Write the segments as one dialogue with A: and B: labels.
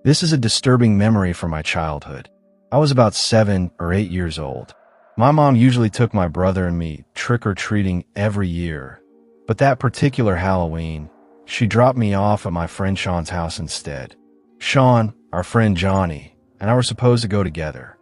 A: This is a disturbing memory from my childhood. I was about 7 or 8 years old. My mom usually took my brother and me trick-or-treating every year, but that particular Halloween, she dropped me off at my friend Sean's house instead. Sean, our friend Johnny, and I were supposed to go together.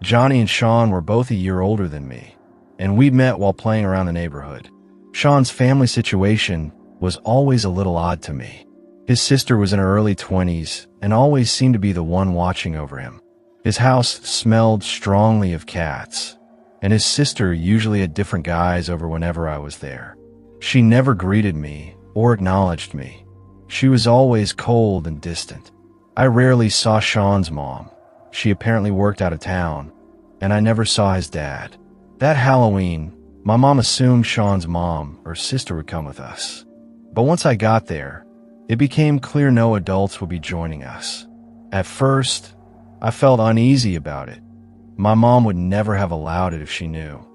A: Johnny and Sean were both a year older than me, and we met while playing around the neighborhood. Sean's family situation was always a little odd to me. His sister was in her early 20s and always seemed to be the one watching over him. His house smelled strongly of cats, and his sister usually had different guys over whenever I was there. She never greeted me or acknowledged me. She was always cold and distant. I rarely saw Sean's mom. She apparently worked out of town, and I never saw his dad. That Halloween, my mom assumed Sean's mom or sister would come with us. But once I got there, it became clear no adults would be joining us. At first, I felt uneasy about it. My mom would never have allowed it if she knew.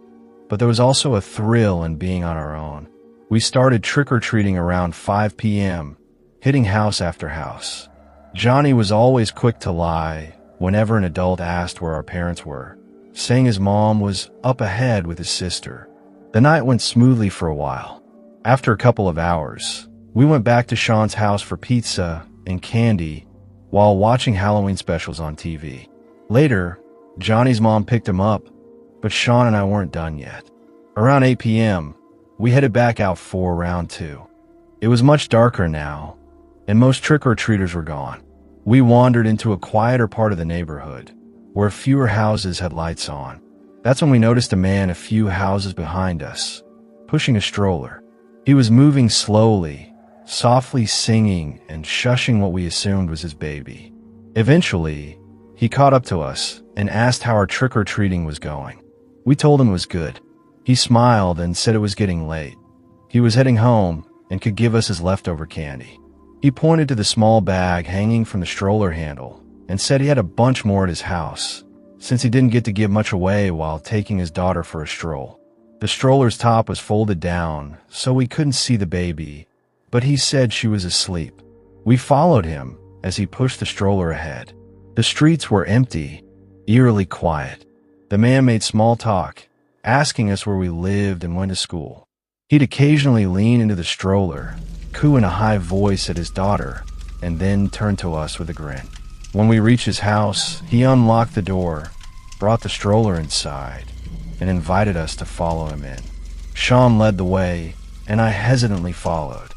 A: But there was also a thrill in being on our own. We started trick-or-treating around 5 p.m., hitting house after house. Johnny was always quick to lie whenever an adult asked where our parents were, saying his mom was up ahead with his sister. The night went smoothly for a while. After a couple of hours, we went back to Sean's house for pizza and candy while watching Halloween specials on TV. Later, Johnny's mom picked him up, but Sean and I weren't done yet. Around 8 p.m., we headed back out for round 2. It was much darker now, and most trick-or-treaters were gone. We wandered into a quieter part of the neighborhood, where fewer houses had lights on. That's when we noticed a man a few houses behind us, pushing a stroller. He was moving slowly, softly singing and shushing what we assumed was his baby. Eventually, he caught up to us and asked how our trick-or-treating was going. We told him it was good. He smiled and said it was getting late. He was heading home and could give us his leftover candy. He pointed to the small bag hanging from the stroller handle and said he had a bunch more at his house, since he didn't get to give much away while taking his daughter for a stroll. The stroller's top was folded down, so we couldn't see the baby, but he said she was asleep. We followed him as he pushed the stroller ahead. The streets were empty, eerily quiet. The man made small talk, asking us where we lived and went to school. He'd occasionally lean into the stroller, coo in a high voice at his daughter, and then turn to us with a grin. When we reached his house, he unlocked the door, brought the stroller inside, and invited us to follow him in. Sean led the way, and I hesitantly followed.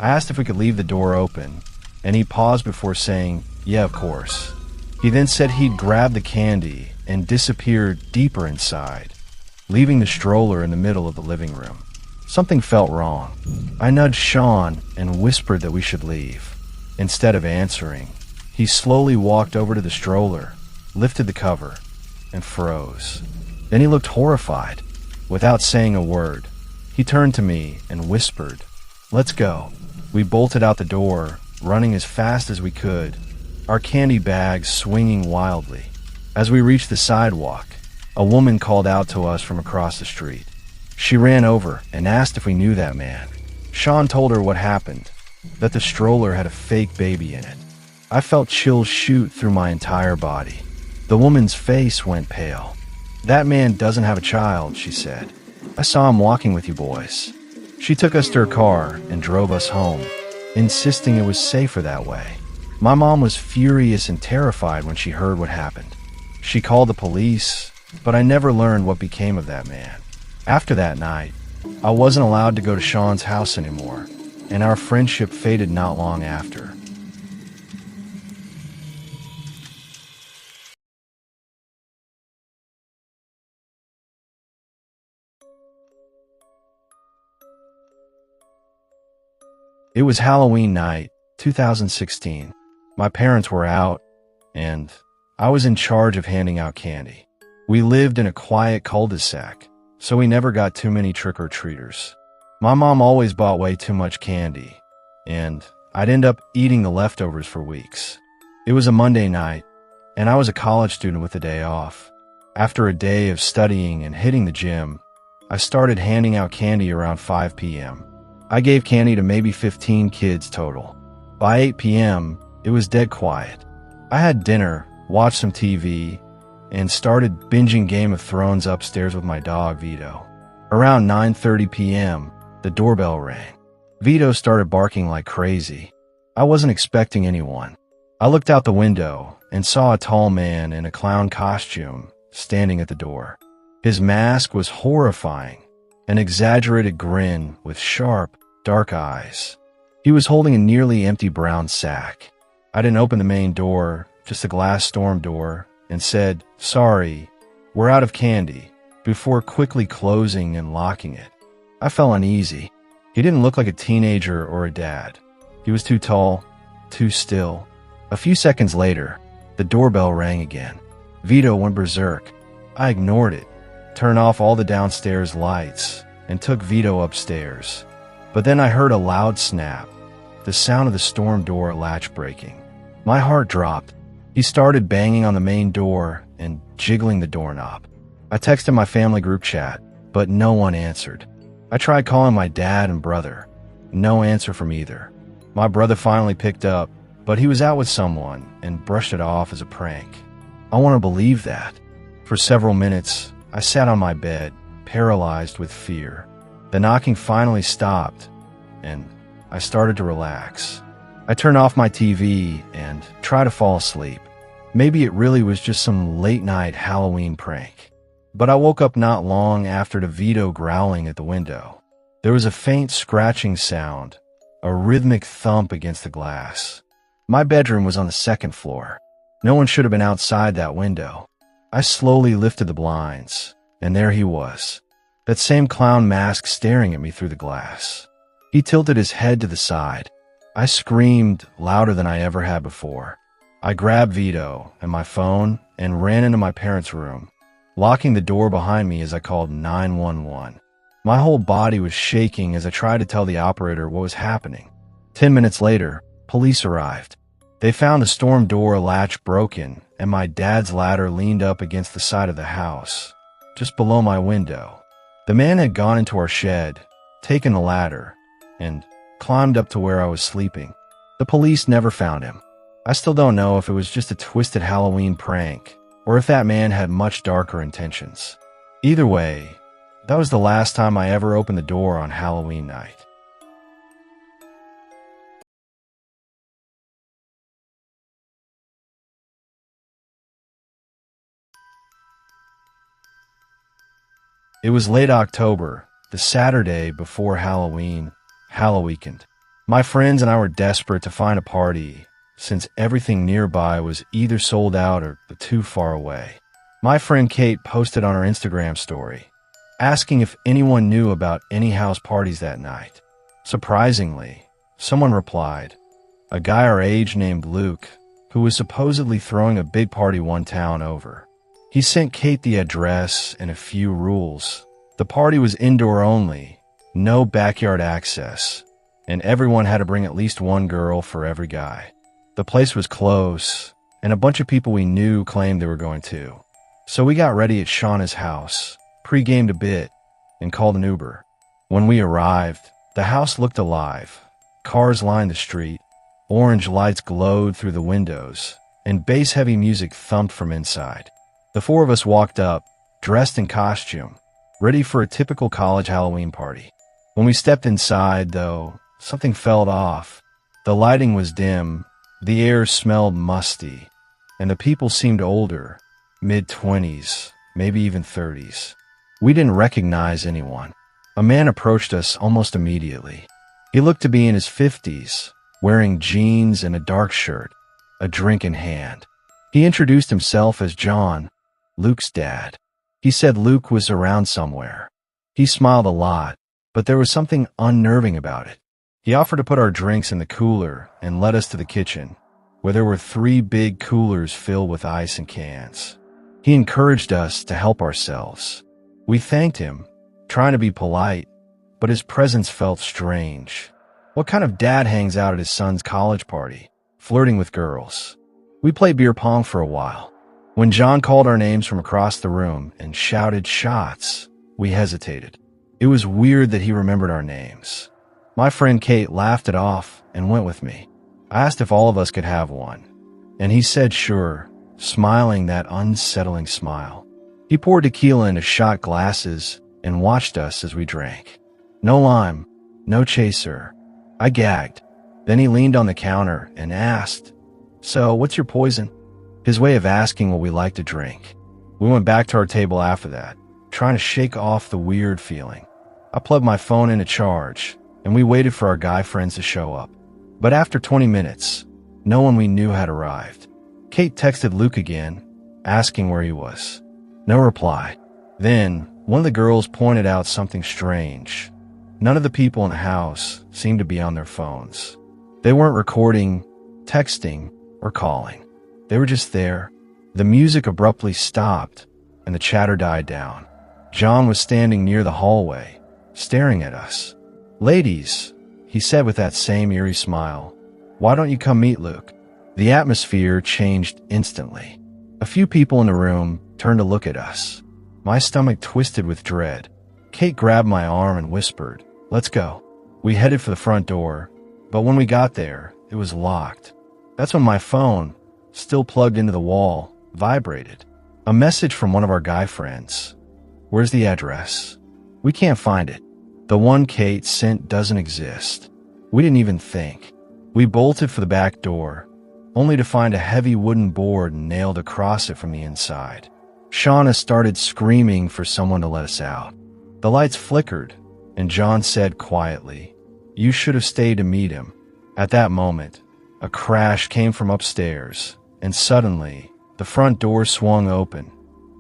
A: I asked if we could leave the door open, and he paused before saying, "Yeah, of course." He then said he'd grab the candy and disappeared deeper inside, leaving the stroller in the middle of the living room. Something felt wrong. I nudged Sean and whispered that we should leave. Instead of answering, he slowly walked over to the stroller, lifted the cover, and froze. Then he looked horrified. Without saying a word, he turned to me and whispered, "Let's go." We bolted out the door, running as fast as we could, our candy bags swinging wildly. As we reached the sidewalk, a woman called out to us from across the street. She ran over and asked if we knew that man. Sean told her what happened, that the stroller had a fake baby in it. I felt chills shoot through my entire body. The woman's face went pale. "That man doesn't have a child," she said. "I saw him walking with you boys." She took us to her car and drove us home, insisting it was safer that way. My mom was furious and terrified when she heard what happened. She called the police, but I never learned what became of that man. After that night, I wasn't allowed to go to Sean's house anymore, and our friendship faded not long after. It was Halloween night, 2016. My parents were out, and I was in charge of handing out candy. We lived in a quiet cul-de-sac, so we never got too many trick-or-treaters. My mom always bought way too much candy, and I'd end up eating the leftovers for weeks. It was a Monday night, and I was a college student with a day off. After a day of studying and hitting the gym, I started handing out candy around 5 p.m. I gave candy to maybe 15 kids total. By 8 p.m., it was dead quiet. I had dinner, watched some TV, and started binging Game of Thrones upstairs with my dog, Vito. Around 9:30 p.m., the doorbell rang. Vito started barking like crazy. I wasn't expecting anyone. I looked out the window and saw a tall man in a clown costume standing at the door. His mask was horrifying, an exaggerated grin with sharp, dark eyes. He was holding a nearly empty brown sack. I didn't open the main door, just a glass storm door, and said, "Sorry, we're out of candy," before quickly closing and locking it. I felt uneasy. He didn't look like a teenager or a dad. He was too tall, too still. A few seconds later, the doorbell rang again. Vito went berserk. I ignored it, turned off all the downstairs lights, and took Vito upstairs. But then I heard a loud snap, the sound of the storm door latch breaking. My heart dropped. He started banging on the main door and jiggling the doorknob. I texted my family group chat, but no one answered. I tried calling my dad and brother. No answer from either. My brother finally picked up, but he was out with someone and brushed it off as a prank. I want to believe that. For several minutes, I sat on my bed, paralyzed with fear. The knocking finally stopped, and I started to relax. I turned off my TV and tried to fall asleep. Maybe it really was just some late-night Halloween prank. But I woke up not long after to Vito growling at the window. There was a faint scratching sound, a rhythmic thump against the glass. My bedroom was on the second floor. No one should have been outside that window. I slowly lifted the blinds, and there he was, that same clown mask staring at me through the glass. He tilted his head to the side. I screamed louder than I ever had before. I grabbed Vito and my phone and ran into my parents' room, locking the door behind me as I called 911. My whole body was shaking as I tried to tell the operator what was happening. 10 minutes later, police arrived. They found the storm door latch broken, and my dad's ladder leaned up against the side of the house, just below my window. The man had gone into our shed, taken the ladder, and climbed up to where I was sleeping. The police never found him. I still don't know if it was just a twisted Halloween prank, or if that man had much darker intentions. Either way, that was the last time I ever opened the door on Halloween night. It was late October, the Saturday before Halloween weekend. My friends and I were desperate to find a party, since everything nearby was either sold out or too far away. My friend Kate posted on her Instagram story, asking if anyone knew about any house parties that night. Surprisingly, someone replied, a guy our age named Luke, who was supposedly throwing a big party one town over. He sent Kate the address and a few rules. The party was indoor only, no backyard access, and everyone had to bring at least one girl for every guy. The place was close, and a bunch of people we knew claimed they were going too. So we got ready at Shauna's house, pre-gamed a bit, and called an Uber. When we arrived, the house looked alive. Cars lined the street, orange lights glowed through the windows, and bass-heavy music thumped from inside. The four of us walked up, dressed in costume, ready for a typical college Halloween party. When we stepped inside, though, something felt off. The lighting was dim, the air smelled musty, and the people seemed older, mid-20s, maybe even 30s. We didn't recognize anyone. A man approached us almost immediately. He looked to be in his 50s, wearing jeans and a dark shirt, a drink in hand. He introduced himself as John, Luke's dad. He said Luke was around somewhere. He smiled a lot, but there was something unnerving about it. He offered to put our drinks in the cooler and led us to the kitchen, where there were 3 big coolers filled with ice and cans. He encouraged us to help ourselves. We thanked him, trying to be polite, but his presence felt strange. What kind of dad hangs out at his son's college party, flirting with girls? We played beer pong for a while. When John called our names from across the room and shouted shots, we hesitated. It was weird that he remembered our names. My friend Kate laughed it off and went with me. I asked if all of us could have one, And he said sure, smiling that unsettling smile. He poured tequila into shot glasses and watched us as we drank. No lime, no chaser. I gagged. Then he leaned on the counter and asked, "So, what's your poison?" His way of asking what we like to drink. We went back to our table after that, trying to shake off the weird feeling. I plugged my phone into charge, and we waited for our guy friends to show up. But after 20 minutes, no one we knew had arrived. Kate texted Luke again, asking where he was. No reply. Then, one of the girls pointed out something strange. None of the people in the house seemed to be on their phones. They weren't recording, texting, or calling. They were just there. The music abruptly stopped, and the chatter died down. John was standing near the hallway, staring at us. "Ladies," he said with that same eerie smile, "why don't you come meet Luke?" The atmosphere changed instantly. A few people in the room turned to look at us. My stomach twisted with dread. Kate grabbed my arm and whispered, "Let's go." We headed for the front door, but when we got there, it was locked. That's when my phone, still plugged into the wall, vibrated. A message from one of our guy friends. "Where's the address?" "We can't find it. The one Kate sent doesn't exist." We didn't even think. We bolted for the back door, only to find a heavy wooden board nailed across it from the inside. Shauna started screaming for someone to let us out. The lights flickered, and John said quietly, "You should have stayed to meet him." At that moment, a crash came from upstairs, and suddenly, the front door swung open.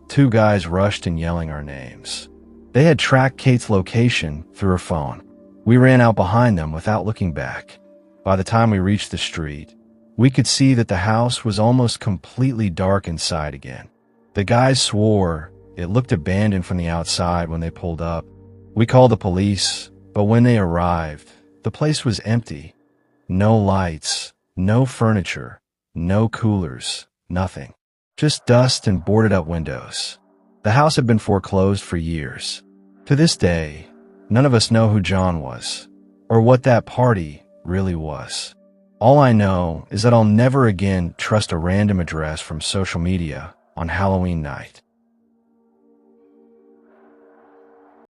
A: Two guys rushed in yelling our names. They had tracked Kate's location through her phone. We ran out behind them without looking back. By the time we reached the street, we could see that the house was almost completely dark inside again. The guys swore it looked abandoned from the outside when they pulled up. We called the police, but when they arrived, the place was empty. No lights, no furniture, no coolers, nothing. Just dust and boarded up windows. The house had been foreclosed for years. To this day, none of us know who John was, or what that party really was. All I know is that I'll never again trust a random address from social media on Halloween night.